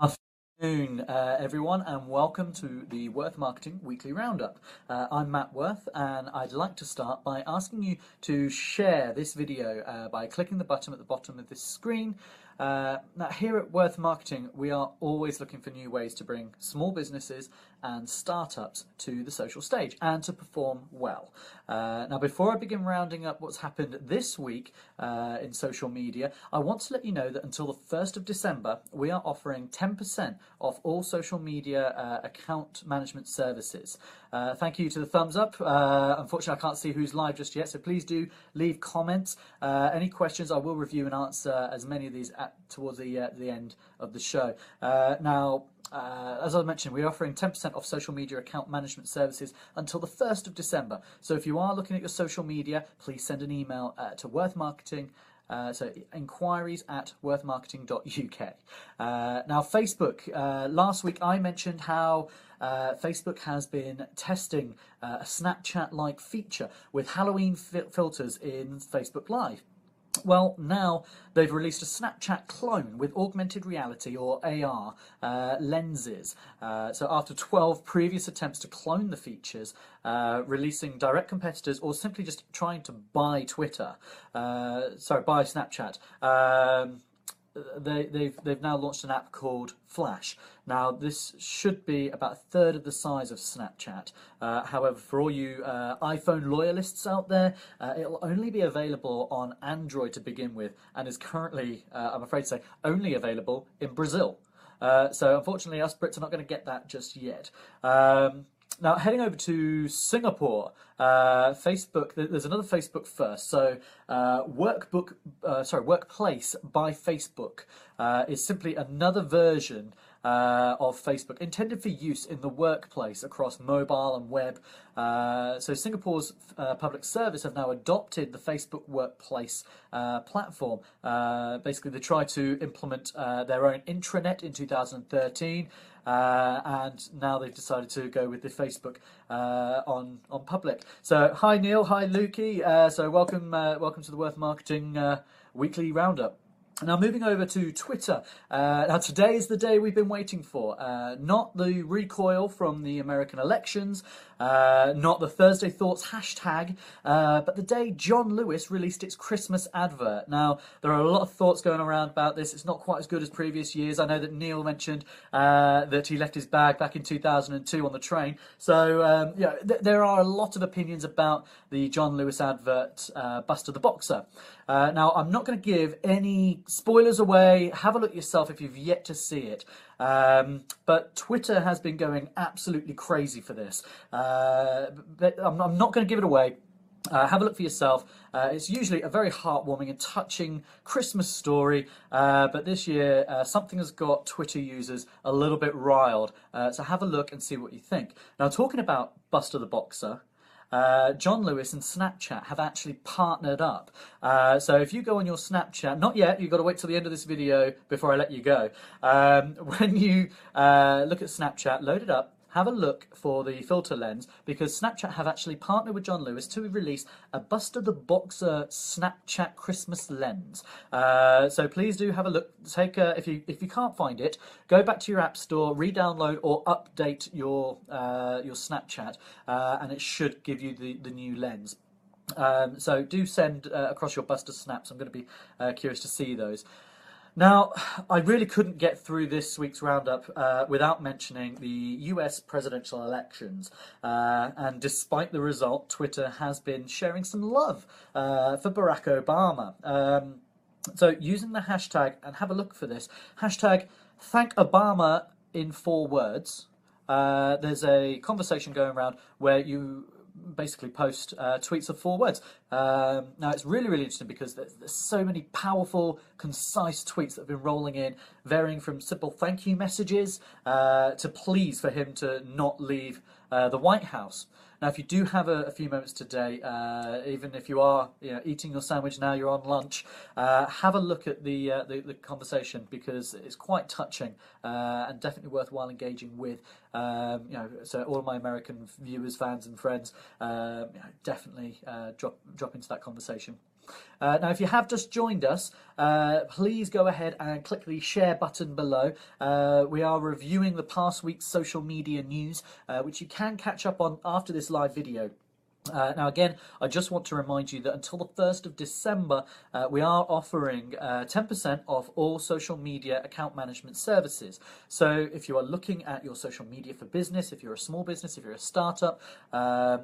Afternoon, everyone, and welcome to the Worth Marketing Weekly Roundup. I'm Matt Worth, and I'd like to start by asking you to share this video by clicking the button at the bottom of this screen. Now, here at Worth Marketing, we are always looking for new ways to bring small businesses and startups to the social stage and to perform well. Now, before I begin rounding up what's happened this week in social media, I want to let you know that until the 1st of December, we are offering 10% off all social media account management services. Thank you to the thumbs up. Unfortunately, I can't see who's live just yet, so please do leave comments. Any questions, I will review and answer as many of these towards the end of the show. As I mentioned, we're offering 10% off social media account management services until the 1st of December. So if you are looking at your social media, please send an email to Worth Marketing. So inquiries at worthmarketing.uk. Now, Facebook. Last week I mentioned how Facebook has been testing a Snapchat-like feature with Halloween filters in Facebook Live. Well, now they've released a Snapchat clone with augmented reality, or AR, lenses. So after 12 previous attempts to clone the features, releasing direct competitors, or simply just trying to buy buy Snapchat, they've now launched an app called Flash. Now, this should be about a third of the size of Snapchat. However, for all you iPhone loyalists out there, it'll only be available on Android to begin with, and is currently, I'm afraid to say, only available in Brazil. So unfortunately, us Brits are not going to get that just yet. Now, heading over to Singapore, Facebook. There's another Facebook first. So, Workplace by Facebook is simply another version of Facebook intended for use in the workplace across mobile and web. So Singapore's public service have now adopted the Facebook Workplace platform. Basically, they tried to implement their own intranet in 2013. And now they've decided to go with the Facebook on public. So hi Neil, hi Lukey. So welcome to the Worth Marketing Weekly Roundup. Now, moving over to Twitter. Now, today is the day we've been waiting for. Not the recoil from the American elections, not the Thursday Thoughts hashtag, but the day John Lewis released its Christmas advert. Now, there are a lot of thoughts going around about this. It's not quite as good as previous years. I know that Neil mentioned that he left his bag back in 2002 on the train. So, there are a lot of opinions about the John Lewis advert, Buster the Boxer. Now, I'm not going to give any spoilers away. Have a look yourself if you've yet to see it. But Twitter has been going absolutely crazy for this. But I'm not going to give it away. Have a look for yourself. It's usually a very heartwarming and touching Christmas story, but this year something has got Twitter users a little bit riled. So have a look and see what you think. Now, talking about Buster the Boxer, John Lewis and Snapchat have actually partnered up. So if you go on your Snapchat, not yet, you've got to wait till the end of this video before I let you go. When you look at Snapchat, load it up, have a look for the filter lens, because Snapchat have actually partnered with John Lewis to release a Buster the Boxer Snapchat Christmas lens. So please do have a look. If you can't find it, go back to your app store, re-download or update your Snapchat, and it should give you the new lens. So do send across your Buster snaps. I'm going to be curious to see those. Now, I really couldn't get through this week's roundup without mentioning the US presidential elections. And despite the result, Twitter has been sharing some love for Barack Obama. So using the hashtag, and have a look for this, hashtag thank Obama in 4 words. There's a conversation going around where you basically post tweets of 4 words. Now, it's really, really interesting because there's so many powerful, concise tweets that have been rolling in, varying from simple thank you messages to pleas for him to not leave the White House. Now, if you do have a few moments today, even if you are eating your sandwich now, you're on lunch, have a look at the conversation, because it's quite touching and definitely worthwhile engaging with. So all of my American viewers, fans, and friends, definitely drop into that conversation. Now, if you have just joined us, please go ahead and click the share button below. We are reviewing the past week's social media news, which you can catch up on after this live video. Now, again, I just want to remind you that until the 1st of December, we are offering 10% off all social media account management services. So if you are looking at your social media for business, if you're a small business, if you're a startup,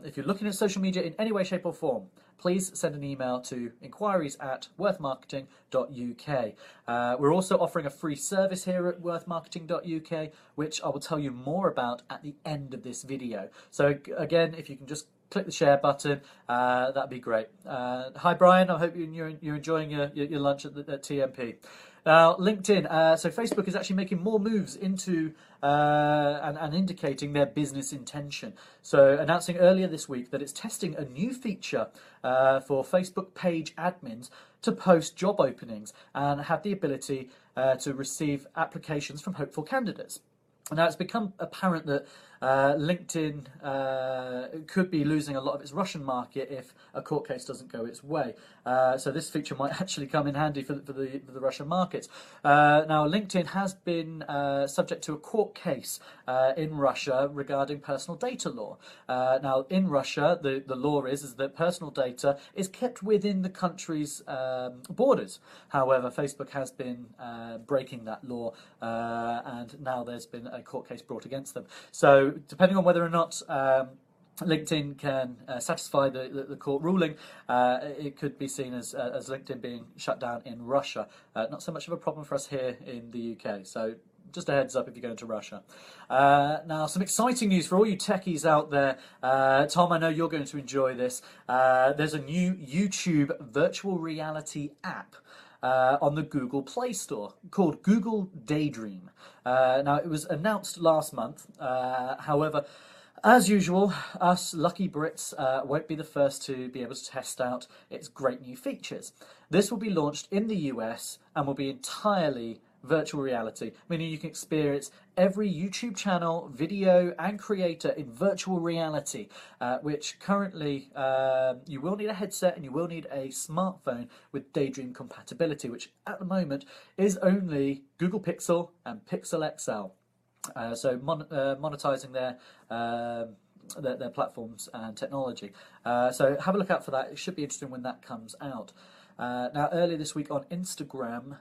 if you're looking at social media in any way, shape or form, please send an email to inquiries@worthmarketing.uk. We're also offering a free service here at worthmarketing.uk, which I will tell you more about at the end of this video. So again, if you can just click the share button, that'd be great. Hi Brian, I hope you're enjoying your lunch at TMP. Now, LinkedIn, so Facebook is actually making more moves into and indicating their business intention. So announcing earlier this week that it's testing a new feature for Facebook page admins to post job openings and have the ability to receive applications from hopeful candidates. Now, it's become apparent that LinkedIn could be losing a lot of its Russian market if a court case doesn't go its way. So this feature might actually come in handy for the Russian markets. Now, LinkedIn has been subject to a court case in Russia regarding personal data law. Now, in Russia, the law is that personal data is kept within the country's borders. However, Facebook has been breaking that law, and now there's been a court case brought against them. So, depending on whether or not LinkedIn can satisfy the court ruling, it could be seen as LinkedIn being shut down in Russia. Not so much of a problem for us here in the UK. So just a heads up if you're going to Russia. Now, some exciting news for all you techies out there. Tom, I know you're going to enjoy this. There's a new YouTube virtual reality app on the Google Play Store called Google Daydream. Now, it was announced last month. However, as usual, us lucky Brits won't be the first to be able to test out its great new features. This will be launched in the US and will be entirely virtual reality, meaning you can experience every YouTube channel, video and creator in virtual reality, which currently you will need a headset and you will need a smartphone with Daydream compatibility, which at the moment is only Google Pixel and Pixel XL. So monetizing their platforms and technology. So have a look out for that. It should be interesting when that comes out. Now, earlier this week on Instagram,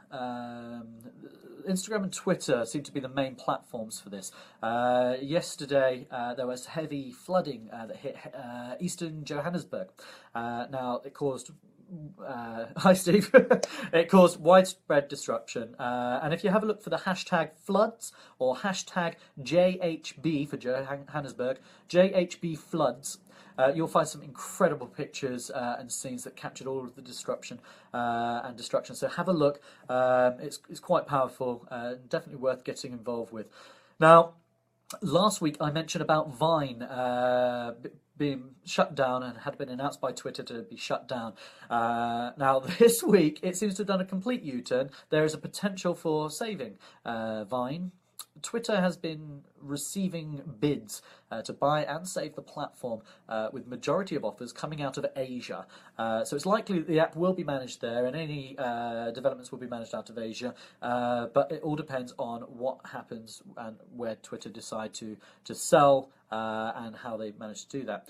Instagram and Twitter seem to be the main platforms for this. Yesterday, there was heavy flooding that hit eastern Johannesburg. Now, it caused hi Steve. It caused widespread disruption, and if you have a look for the hashtag floods or hashtag JHB for Johannesburg, JHB floods, you'll find some incredible pictures and scenes that captured all of the disruption and destruction. So have a look. It's quite powerful, definitely worth getting involved with. Now, last week I mentioned about Vine being shut down and had been announced by Twitter to be shut down. Now, this week it seems to have done a complete U-turn. There is a potential for saving Vine. Twitter has been receiving bids to buy and save the platform, with majority of offers coming out of Asia. So it's likely that the app will be managed there, and any developments will be managed out of Asia. But it all depends on what happens and where Twitter decide to sell and how they manage to do that.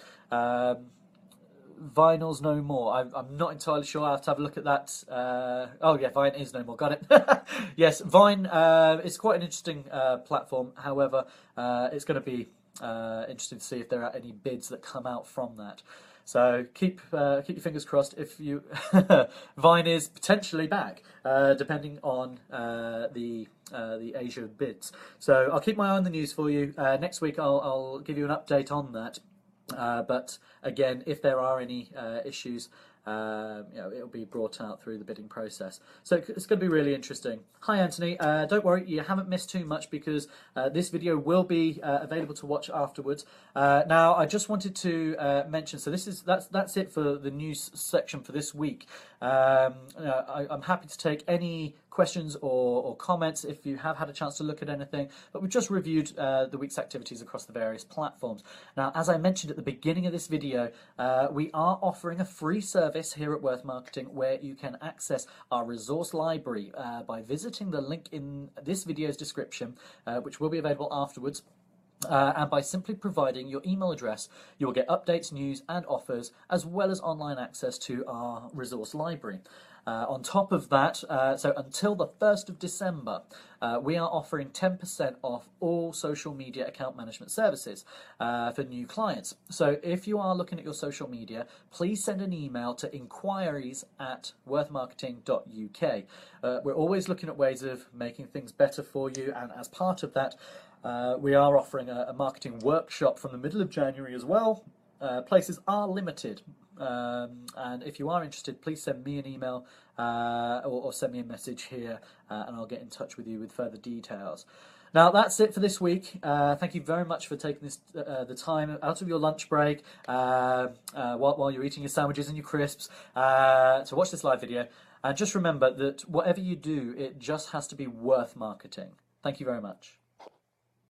Vinyl's no more. I'm not entirely sure. I'll have to have a look at that. Oh yeah, Vine is no more. Got it. Yes, Vine is quite an interesting platform. However, it's going to be interesting to see if there are any bids that come out from that. So keep your fingers crossed. If you Vine is potentially back, depending on the Asia bids. So I'll keep my eye on the news for you. Next week I'll give you an update on that. But again, if there are any issues, it'll be brought out through the bidding process. So it's going to be really interesting. Hi, Anthony. Don't worry, you haven't missed too much because this video will be available to watch afterwards. Now, I just wanted to mention. So that's it for the news section for this week. I'm happy to take any questions or comments if you have had a chance to look at anything. But we've just reviewed the week's activities across the various platforms. Now, as I mentioned at the beginning of this video, we are offering a free service here at Worth Marketing where you can access our resource library by visiting the link in this video's description, which will be available afterwards. And by simply providing your email address, you will get updates, news and offers, as well as online access to our resource library. On top of that, so until the 1st of December, we are offering 10% off all social media account management services for new clients. So if you are looking at your social media, please send an email to inquiries@worthmarketing.uk. We're always looking at ways of making things better for you, and as part of that, we are offering a marketing workshop from the middle of January as well. Places are limited, and if you are interested, please send me an email or send me a message here, and I'll get in touch with you with further details. Now, that's it for this week. Thank you very much for taking the time out of your lunch break while you're eating your sandwiches and your crisps to watch this live video. And just remember that whatever you do, it just has to be worth marketing. Thank you very much.